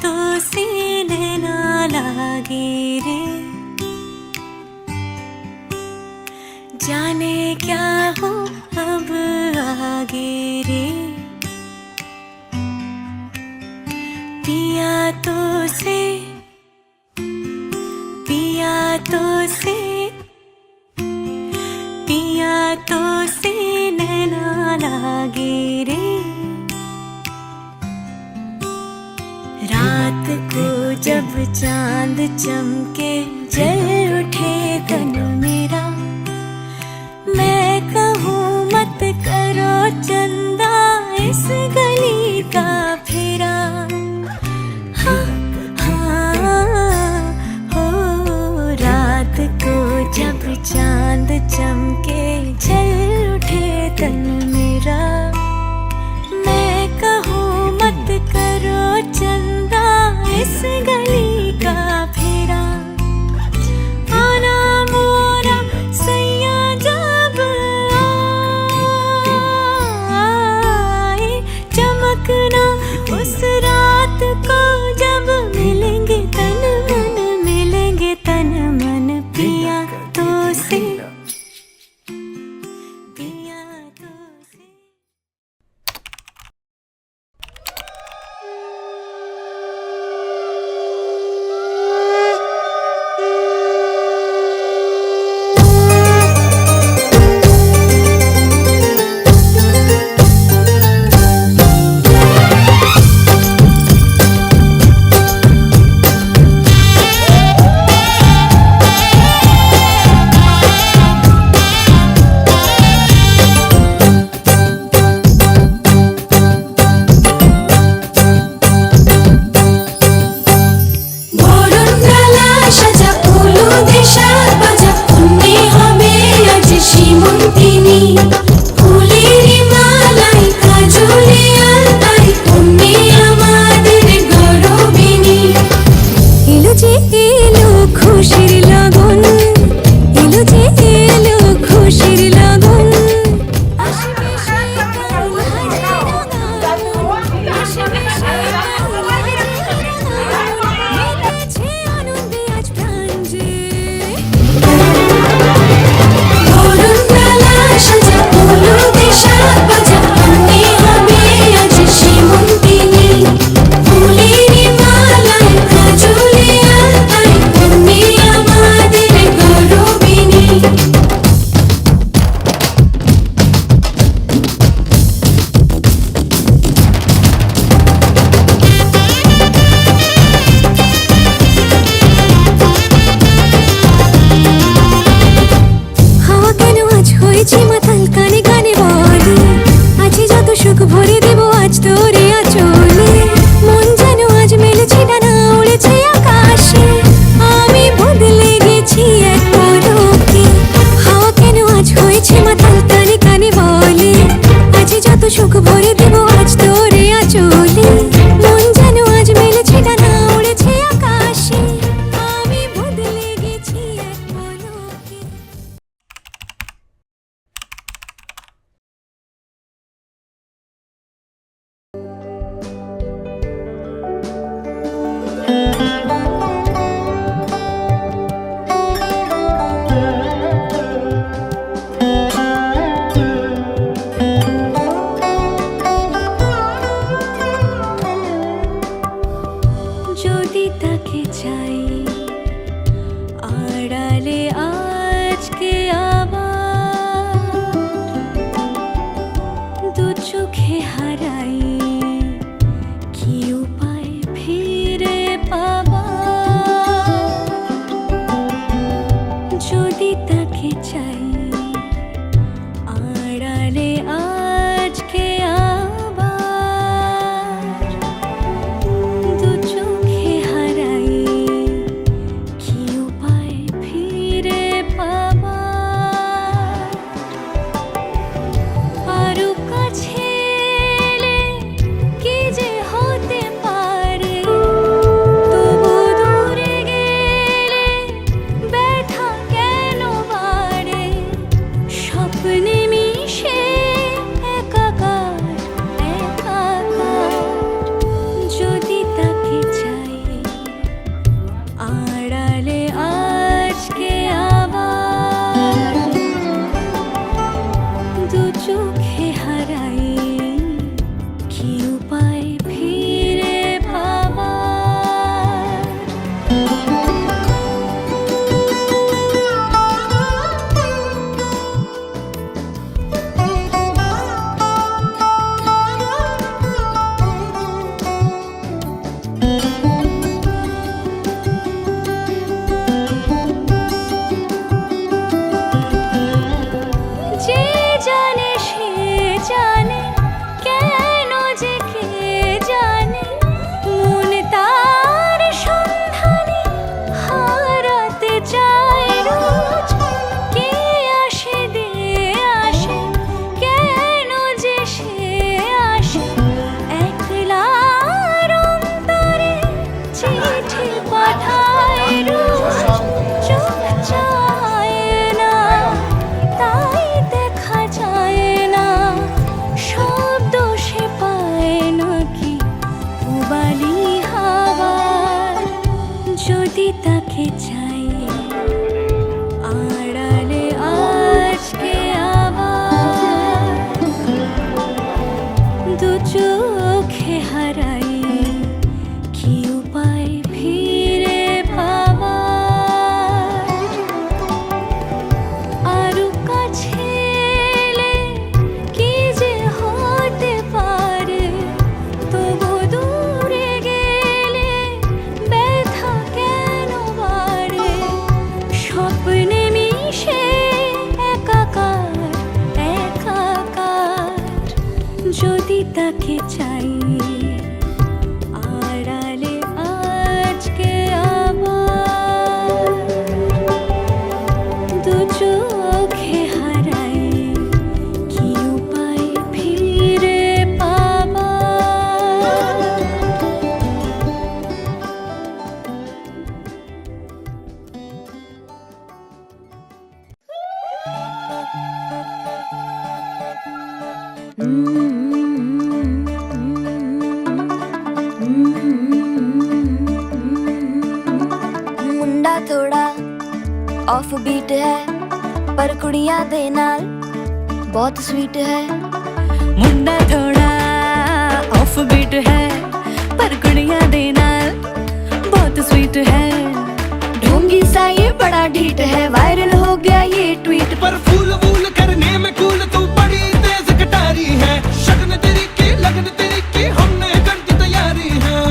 तो सीने ना लागे रे, जाने क्या हो अब आगे रे। पिया तो से पिया तो से पिया तो सीने ना लागे रे। रात को जब चांद चमके जल उठे तन मेरा, मैं कहूँ मत करो चंदा इस गली का फेरा। हाँ हाँ हो, रात को जब चांद चमके जल उठे तन मेरा, मैं कहूँ मत करो चंदा इस गली का फेरा। आना मोरा सैया जब आए, তোরে আঁচলে মন যেন আজ মেলেছে ডানা উড়েছে আকাশে আমি বদলে গেছি এক পলকে হাওয়া কেন আজ হয়েছে মাতাল তারে কানে বলে আজ যত সুখ ভরে দেব আজ তোরে আঁচলে মন যেন আজ মেলেছে ডানা উড়েছে আকাশে আমি বদলে গেছি এক পলকে যদি তাকে চাই আড়ালে আজকে আবার দু চোখে হারাই কি উপায় ফিরে পাবার যদি তাকে চাই আড়ালে আজকে আবার দু চোখে হারাই কি উপায় ফিরে পাবার আরো কাছে এলে কি যে হতে পারে তবু দূরে গেলে ব্যথা কেন বাড়ে স্বপ্নে মিশে একাকার একাকার যদি তাকে চাই আড়ালে আজকে আবার দু চোখে হারাই কি উপায় ফিরে পাবার যে জানে সে জানে কেন যে কে জানে মন তার সন্ধানে হারাতে চায় রোজ কে আসে দে আসে কেন যে সে আসে একলার অন্তরে চিঠি পাঠায় রোজ চোখ চায় না তাই দেখা যায় না শব্দ সে পায় নাকি উবালি হাওয়ার যদি তাকে চাই আড়ালে আজকে আবার দু চোখে হারাই কি উপায় ফিরে পাবার আরো কাছে এলে কি যে হতে পারে তবু দূরে গেলে ব্যথা কেন বাড়ে স্বপ্নে মিশে একাকার একাকার যদি তাকে চাই আড়ালে আজকে আবার দু চোখে হারাই কি উপায় ফিরে পাবার मुंडा थोड़ा ऑफ बीट है पर कुड़ियां दे नाल बहुत स्वीट है मुंडा थोड़ा ऑफ बीट है पर कुड़ियां दे नाल बहुत स्वीट है ढोंगी सा ये बड़ा ढीठ है वायरल हो गया ये ट्वीट पर फूल वूल करने में कूल तू बड़ी तेज कटारी है शगन तेरी की लगन तेरी की हमने कर दी तैयारी है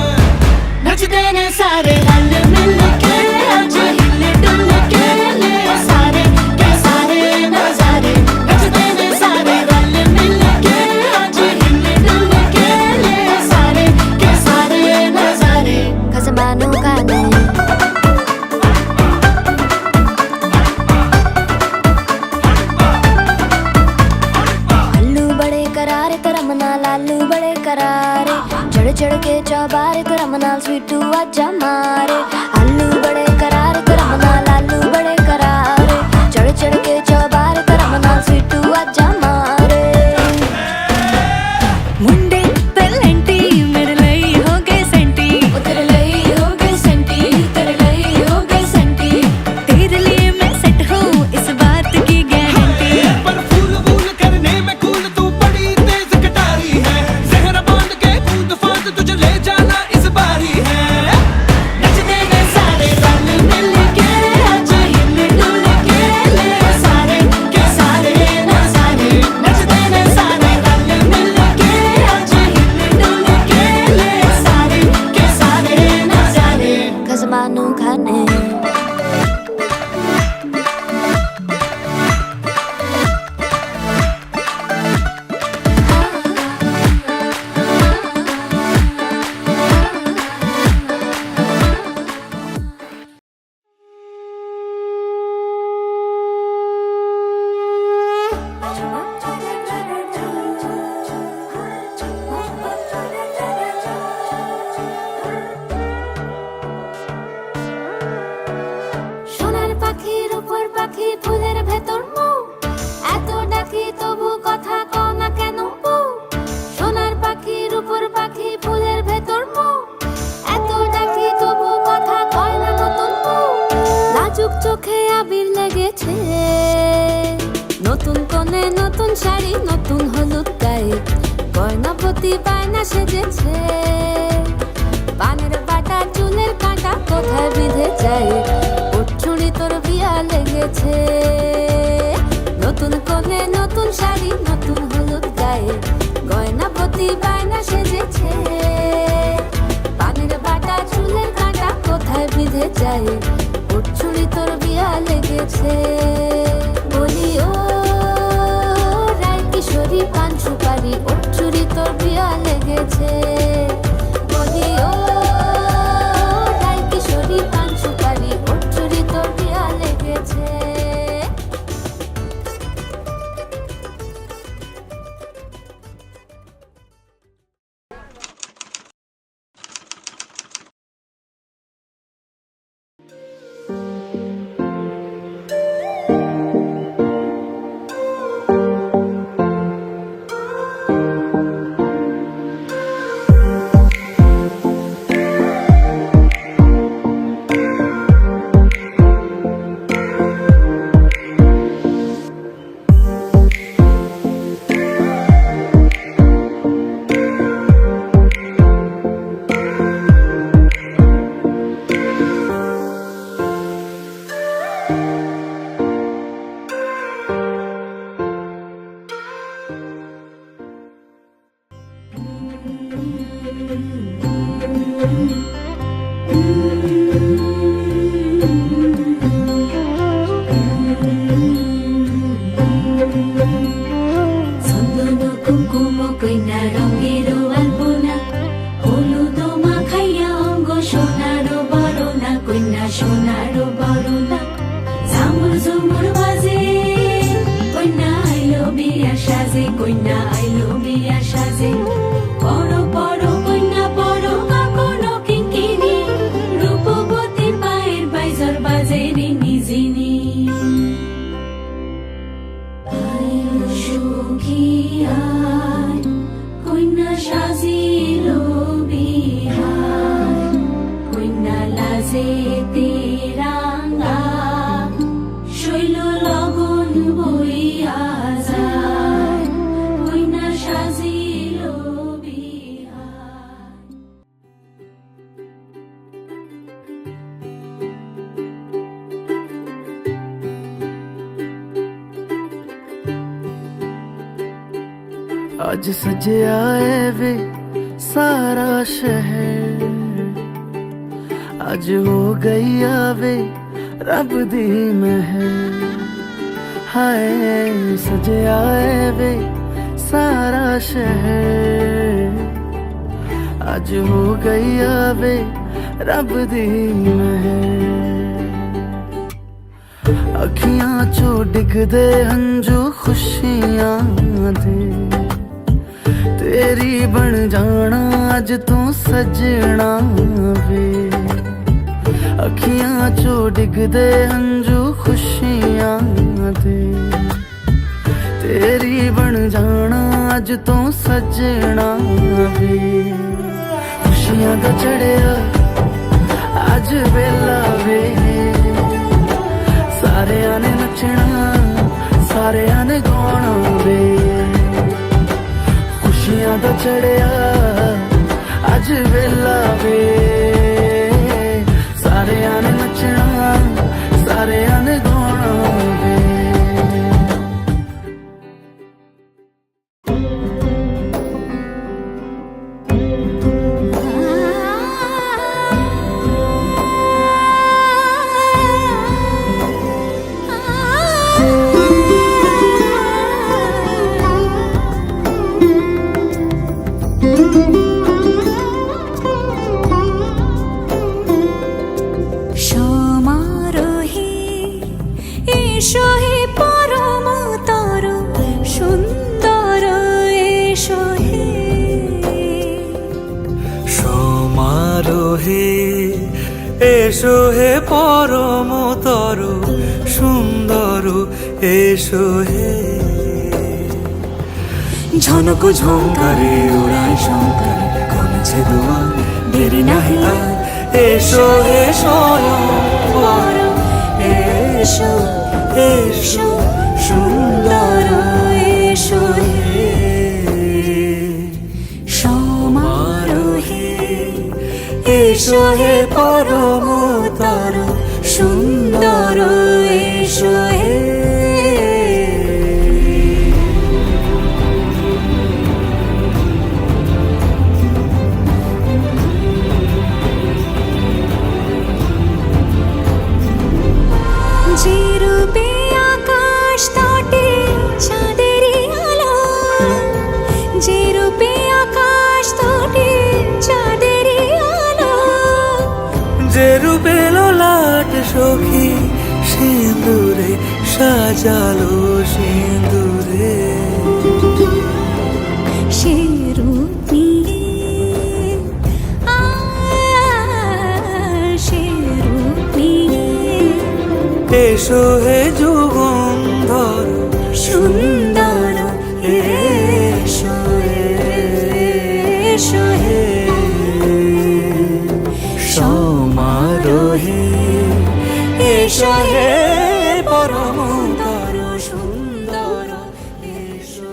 नचते ने सारे रल मिल के आज हिले डुल के ले सारे के सारे नजारे नचते ने सारे रल मिल के आज हिले डुल के ले करारे चढ़ चढ़ के चौबारे तो रमनाल स्वीटू आजा मारे आलू बड़े करारे तो रमनाल आलू बड़े करारे चढ़ चढ़ के चौबारे तो रमनाल स्वीटू आजा मारे मुंडे तलंटी मेरे ਲਈ ਹੋ ਗਏ ਸੈਂਟੀ ओ तेरे ਲਈ हो गए सेंटी तेरे ਲਈ हो गए सेंटी तेरे लिए मैं सेट हूँ इस बात की गारंटी पर फूल फूल करने में कूल तू बड़ी तेज कटारी है जहर बांध के कूद फांद तुझे ले जाना इस बारी है नचने में सारे रल मिल के आज हिल डुल के ले सारे के सारे नजारे नचने में सारे रल मिल के आज हिल डुल के ले सारे के सारे नजारे खजमानू खाने সোনার পাখির উপর পাখি ফুলের ভেতর মৌ এত ডাকি তবু কথা কও না কেন বউ সোনার পাখির উপর পাখি ফুলের ভেতর মৌ এত ডাকি তবু কথা কয় না নতুন বউ লাজুক চোখে আবির লেগেছে নতুন কোণে নতুন শাড়ি নতুন হলুদ গায়ে গয়না প্রতি বায়না সেজেছে পানের বাটা চুলের কাঁটা কোথায় বিঁধে যায় চুড়ি তোর বিয়া লেগেছে নতুন কোণে নতুন শাড়ি নতুন হলুদ গায়ে গয়না প্রতি বায়না সেজেছে পানের বাটা চুলের কাঁটা কোথায় বিঁধে যায় ওর চুড়ি তোর বিয়া লেগেছে বলি ও রায় কিশোরী পান সুপারি ওর চুড়ি তোর বিয়া লেগেছে বলি ও রায় কিশোরী পান সুপারি ওর চুড়ি তোর বিয়া লেগেছে চন্দন কুকুম কইনা রঙের আলপনা হলুদ মাখাইয়া অঙ্গ সোনার বরণা কইনা সোনার বরণা ঝামুর ঝুমুর বাজে কইনা আইলো বিয়া সাজে কইনা আইলো বিয়া সাজে পড়ো পড়ো কইনা পড়ো কাকনো কিঙ্কিনি রূপবতীর পায়ের বাইজর বাজে রিনি জিনি সুখী আয় কইনা সাজিল বিহার কইনা লাজে তেরাঙ্গা শৈল লগন বইয়া যায় কইনা সাজিল বিহার आज सजया है वे सारा शहर आज हो गई आवे रब दी महर हाय सजया है वे सारा शहर आज हो गई आवे रब दी महर अखियां चो डिगदे हंजू खुशियां दे तेरी बन जाना अज तू सजना वे अखियां चो डिगदे हंजू खुशियां दे तेरी बन जाना अज तू सजना वे खुशियां दा चढ़िया अज वेला वे सारेयां ने नचना सारेयां ने गाना वे खुशियां दा चढ़िया अज वेला वे सारेयां ने नचना सारेयां ने गाना वे সমারোহে এসো হে পরম তর সুন্দর এসো হে সমারোহে এসো হে পরমতর সুন্দর এসো হে ঝনক ঝঙ্কারে ওড়ায় শঙ্কর কমেছে দোয়া দেরি নাহি আর এসো হে স্বয়ংবর এসো এসো সুন্দর এসো হে সমারোহে এসো হে পরমতর সুন্দর এসো হে যে রূপে আকাশ তটে চাঁদেরই আলো যে রূপে আকাশ তটে চাঁদেরই আলো যে রূপে লোলাট সখী সিঁদুরে সাজালো সিঁদুরে সে রূপ নিয়ে সে রূপ নিয়ে এসো হে যুগন্ধর সুন্দর এসো এসো হে সমারোহে এসো হে পরমতর সুন্দর এসো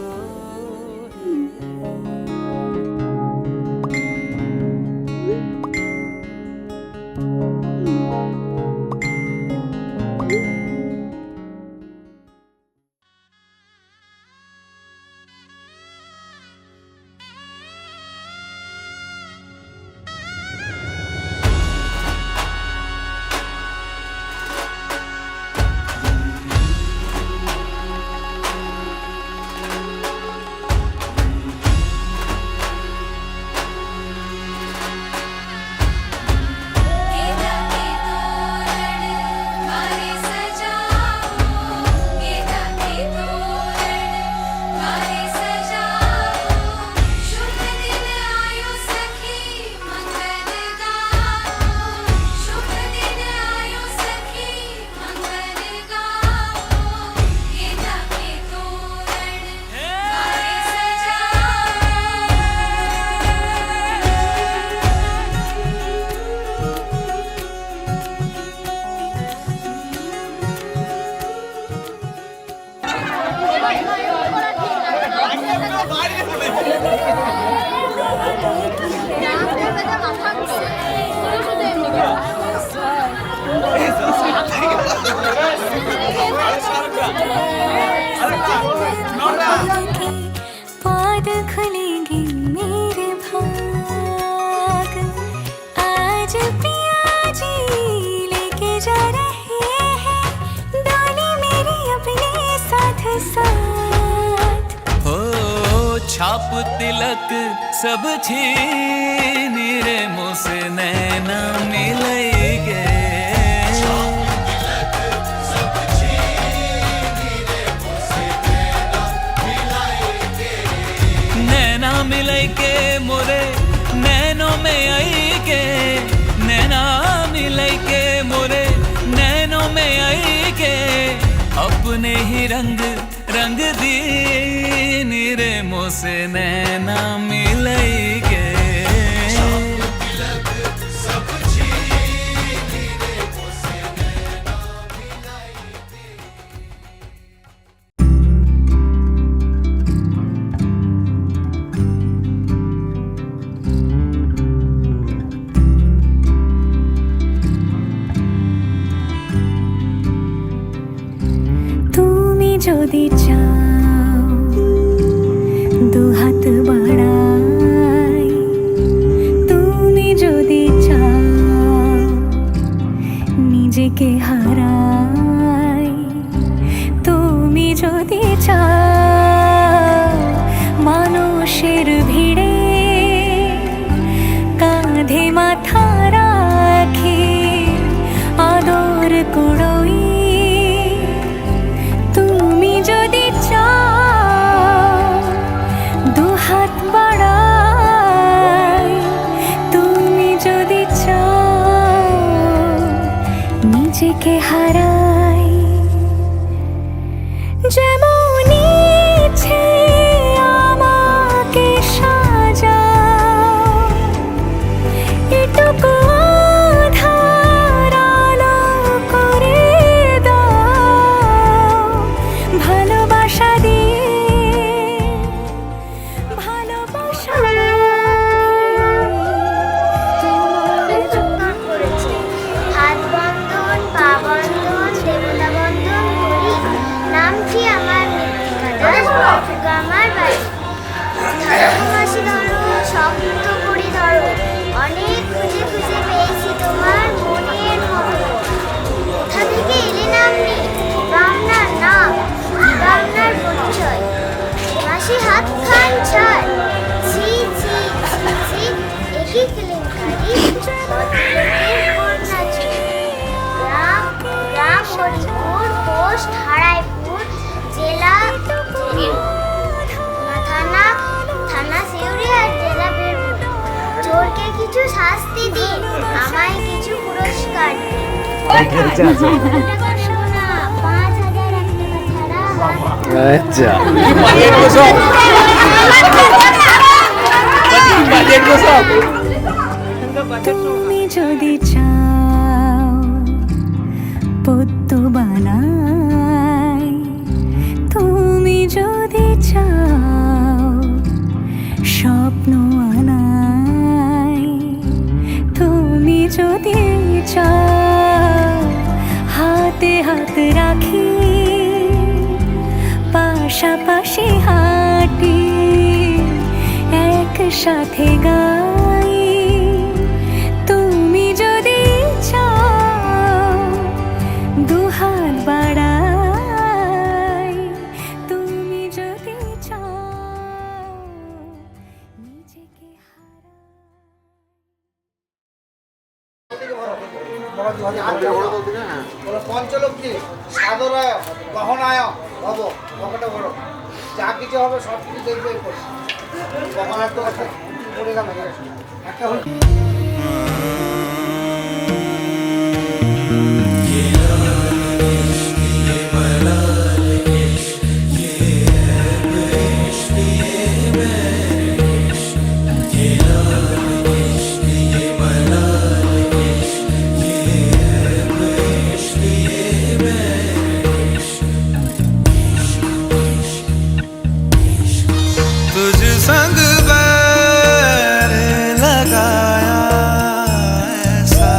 पाद खुलेंगे मेरे भाग आज पिया जी लेके जा रहे हैं डोली मेरी अपने साथ साथ हो छाप तिलक सब छीन रे मुझसे नैना मिलेंगे नैना मिले मिलाई के मोरे नैनों में आई के नैना मिलाई के मोरे नैनों में आई के अपने ही रंग रंग दी नीरे मोसे नैना मिलाई के তুমি যদি চাও দুহাত বাড়াই, তুমি যদি চাও নিজেকে হারাই, তুমি যদি চাও মানুষের ভিড়ে কাঁধে মাথা রাখি আদর কুড়োই, তুমি যদি চাও দুহাত বাড়াই, তুমি যদি চাও নিজেকে হারাই, যেমন ইচ্ছে আমাকে সাজাও, এটুকু আধার আলো করে দাও, ভালোবাসা দিয়ে ভালোবাসা করেছে। হাত বন্ধন, পা বন্ধন, দেবতা বন্ধন করি, নামটি আমার মৃত্তিকা দাস, মৃত্তিকা আমার বাড়ি। মাসি ধরো, শক্ত করি ধরো, অনেক খুঁজে খুঁজে পেয়েছি তোমার মনের খবর। কোথা থেকে এলে নামনি, আপনার নাম, আপনার পরিচয়। মাসি হাত খান ছাড়, ছি ছি ছি ছি, একই কেলেঙ্কারি, ভদ্রলোকের কন্যা চুরি। গ্রাম গ্রাম হরিপুর, পোস্ট হারাইপুর, জেলা থানা থানা সিউড়ি আর জেলা বীরভূম। চোরকে কিছু শাস্তি দিন, আমায় কিছু পুরস্কার দিন। টাকা নেবো না, 5,000 এক টাকা ছাড়া। আচ্ছা তুমি যদি চাও পদ্ম বানাই, তুমি যদি চাও স্বপ্ন আনাই, তুমি যদি চাও হাতে হাত রাখি পাশাপাশি হাঁটি একসাথে গাই, তুমি যদি চাও দুহাত বাড়াই, তুমি যদি চাও নিজেকে পঞ্চলক্ষ্মী সাদরায় গহনায় হব পকেটে বড় যা কিছু হবে সব কিছু দেখবে গহনার তো পড়ে গেল একটা হল तुझ संग बैर लगाया ऐसा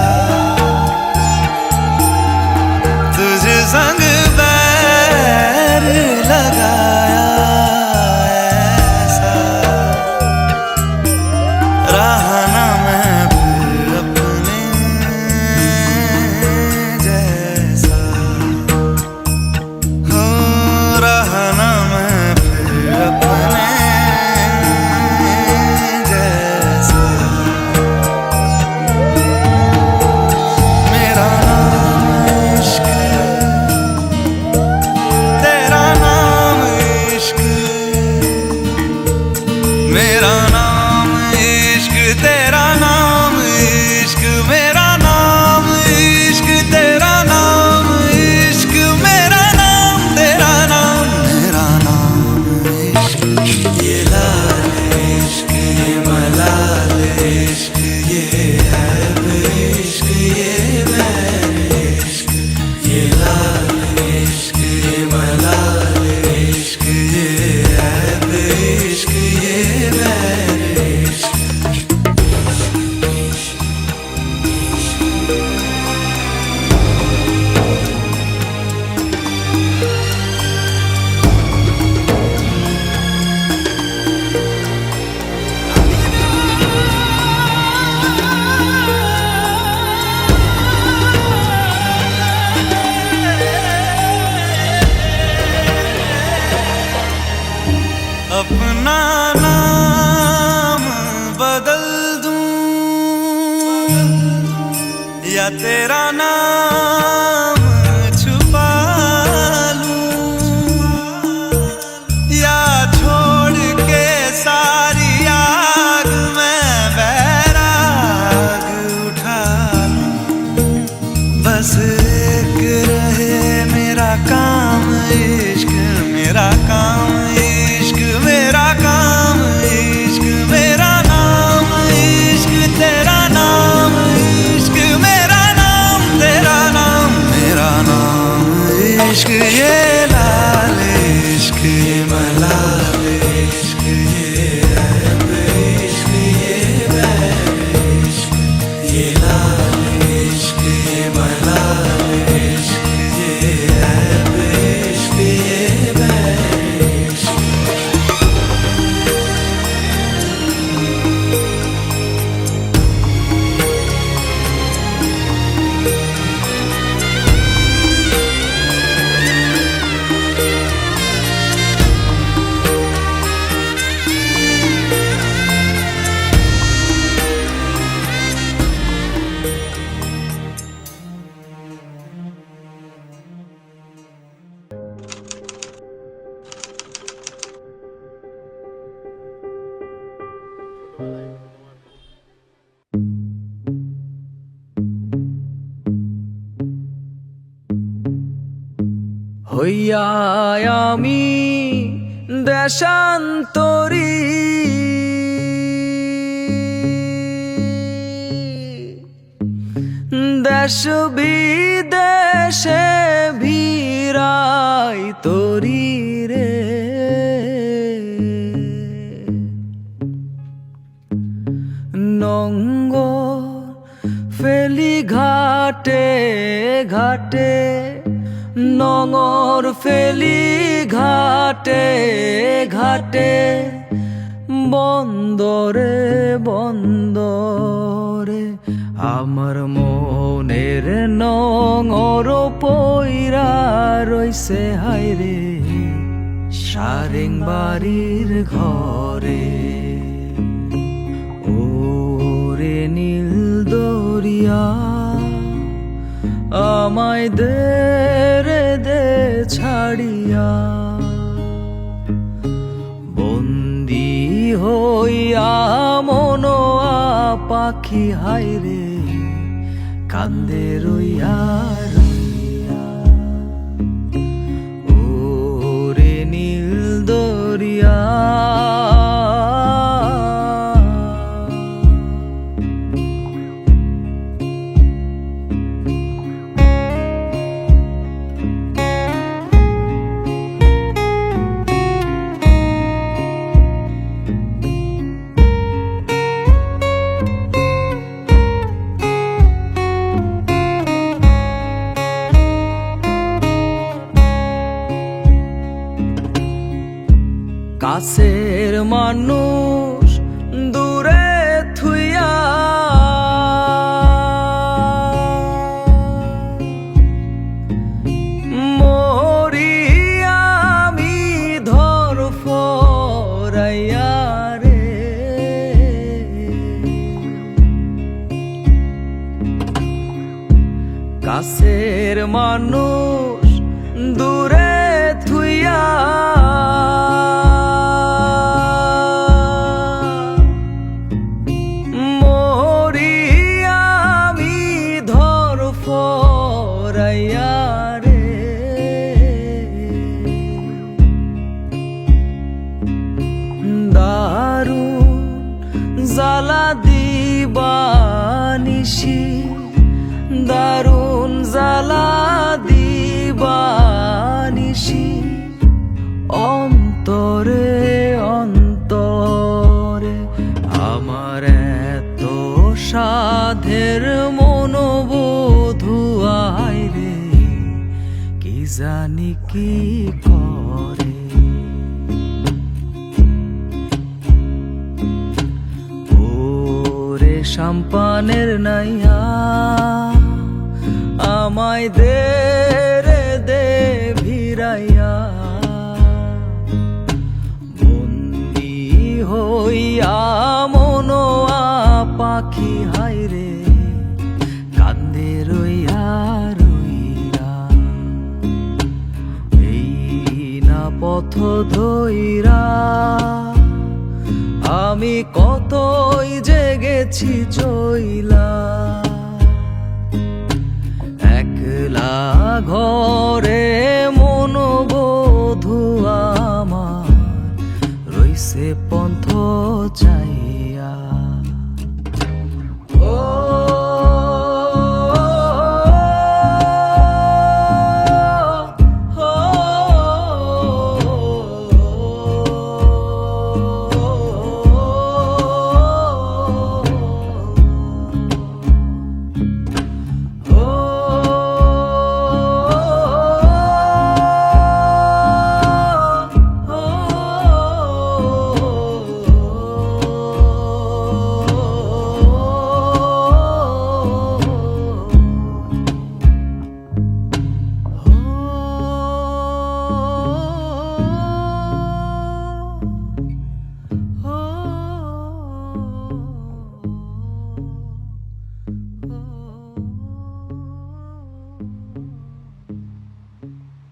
तेरा नाम छुपा लूं या छोड़ के सारी आग में बैराग उठा लूं बस एक रहे मेरा काम इश्क मेरा काम इश्क मेरा काम इश्क मेरा नाम इश्क तेरा नाम इश्क मेरा नाम तेरा नाम मेरा नाम इश्क ये लाल इश्क ये मलाल इश्क ये रैब इश्क ये बैर इश्क ये लाल इश्क ये मलाल इश्क ये रैब इश्क ये बैर इश्क হইয়া আমি দেশান্তরী দেশ বিদেশে ভিড়াই তরি রে নঙ্গ ফেলি ঘাটে ঘাটে নঙর ফেলি ঘাটে ঘাটে বন্দরে বন্দরে আমার মনের নঙর পইরা রইছে হাইরে সারেং বাড়ির ঘরে ওরে নীল দরিয়া আমায় দে রে দে ছাড়িয়া বন্দি হইয়া মনোয়া পাখি হাইরে কান্দে রইয়া রইয়া ওরে নীল দরিয়া কাছের মানুষ দূরে থুইয়া মরি আমি ধর ফরাইয়া রে কাছের মানুষ দূরে থুইয়া জ্বালা দিবানিশি দারুণ জ্বালা দিবানিশি অন্তরে অন্তরে আমার এত সাধের মনোবধু আইরে কি জানি কি করে সম্পানের নাইয়া আমায় দে রে দে ভিড়াইয়া বন্দি হইয়া মনোয়া পাখি হাইরে কান্দের কতই জেগেছি চইলা, একলা ঘরে